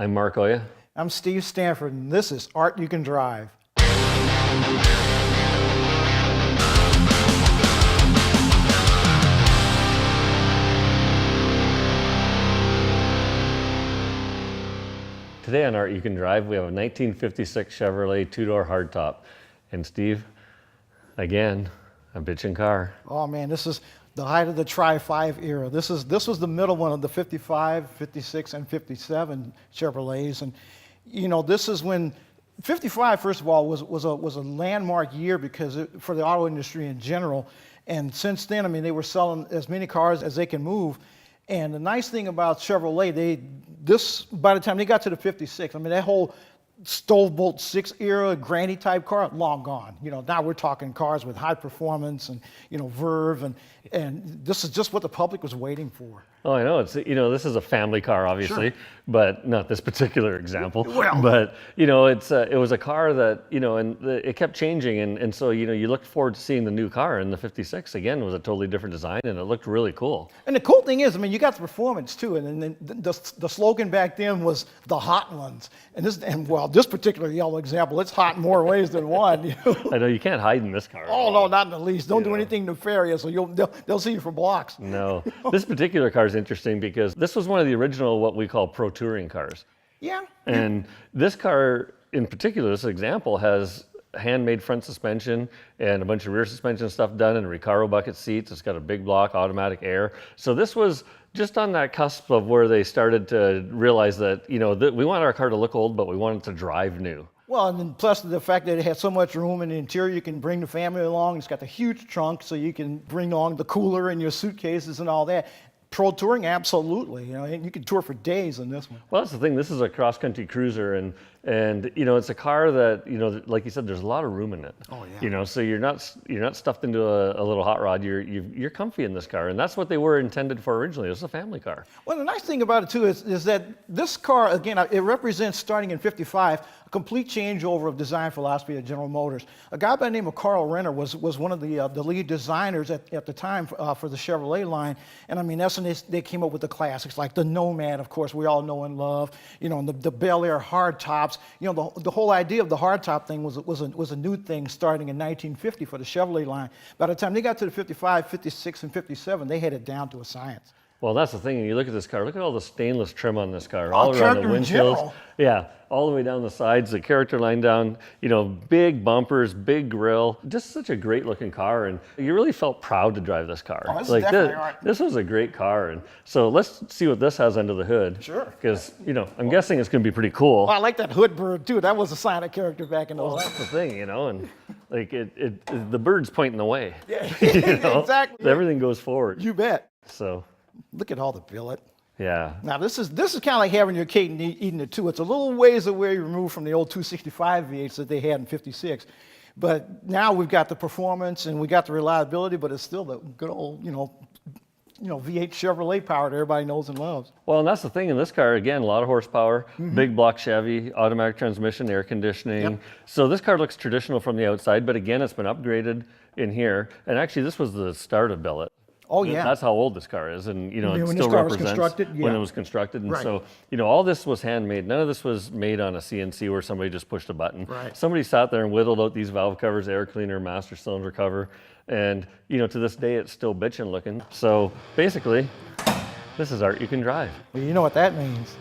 I'm Mark Oya. I'm Steve Stanford, and this is Art You Can Drive. Today on Art You Can Drive, we have a 1956 Chevrolet two-door hardtop. And Steve, again, a bitchin' car. Oh man, this is the height of the Tri-5 era. This was the middle one of the 55, 56, and 57 Chevrolets. And you know, this is when 55, first of all, was a landmark year because for the auto industry in general. And since then, I mean, they were selling as many cars as they can move. And the nice thing about Chevrolet, by the time they got to the 56, I mean, that whole Stovebolt 6 era, granny type car, long gone. You know, now we're talking cars with high performance and, you know, verve, and this is just what the public was waiting for. Oh, I know. It's, you know, this is a family car, obviously, Sure. But not this particular example. Well. But, you know, it was a car that, you know, and it kept changing. And so, you know, you looked forward to seeing the new car. And the 56, again, was a totally different design, and it looked really cool. And the cool thing is, I mean, you got the performance too. And then the slogan back then was the hot ones. And well, this particular yellow example, it's hot in more ways than one. You know? I know you can't hide in this car. Oh, no, not in the least. Don't do anything nefarious, or they'll see you for blocks. No. This particular car is interesting because this was one of the original, what we call pro touring cars. Yeah. And this car in particular, this example, has handmade front suspension and a bunch of rear suspension stuff done, and Recaro bucket seats. It's got a big block automatic air. So this was just on that cusp of where they started to realize that, you know, we want our car to look old, but we want it to drive new. Well, and then plus the fact that it has so much room in the interior, you can bring the family along. It's got the huge trunk, so you can bring along the cooler and your suitcases and all that. Pro touring, absolutely. You know, and you can tour for days in this one. Well, that's the thing. This is a cross-country cruiser, and you know, it's a car that, you know, like you said, there's a lot of room in it. Oh yeah. You know, so you're not stuffed into a little hot rod. You're comfy in this car, and that's what they were intended for originally. It was a family car. Well, the nice thing about it too is that this car, again, it represents, starting in 55, a complete changeover of design philosophy at General Motors. A guy by the name of Carl Renner was one of the lead designers at the time for the Chevrolet line. And I mean, that's when they came up with the classics like the Nomad, of course, we all know and love. You know, and the Bel Air hardtops. You know, the whole idea of the hardtop thing was a new thing starting in 1950 for the Chevrolet line. By the time they got to the 55, 56, and 57, they had it down to a science. Well, that's the thing. You look at this car. Look at all the stainless trim on this car, all around the character in windshields. general. Yeah, all the way down the sides, the character line down. You know, big bumpers, big grille. Just such a great looking car, and you really felt proud to drive this car. Oh, this is definitely art. This was a great car, and so let's see what this has under the hood. Sure. Because, you know, I'm guessing it's going to be pretty cool. Oh, I like that hood bird too. That was a sign of character back in those Well, days. that's the thing, you know, and like the bird's pointing the way. Yeah, You know? exactly. Everything goes forward. You bet. So, Look at all the billet. yeah. Now this is kind of like having your cake and eating it too. It's a little ways away removed from the old 265 V8s that they had in 56. But now we've got the performance and we got the reliability, but it's still the good old, you know, V8 Chevrolet power that everybody knows and loves. Well, and that's the thing in this car, again, a lot of horsepower, big block Chevy, automatic transmission, air conditioning. Yep. So this car looks traditional from the outside, but again, it's been upgraded in here. And actually, this was the start of Billet. Oh yeah. That's how old this car is, and you know, You mean it when still this car was represents constructed? when Yeah. it was constructed. And Right. so, you know, all this was handmade. None of this was made on a CNC where somebody just pushed a button. Right. Somebody sat there and whittled out these valve covers, air cleaner, master cylinder cover, and you know, to this day, it's still bitchin' looking. So basically, this is art you can drive. Well, you know what that means.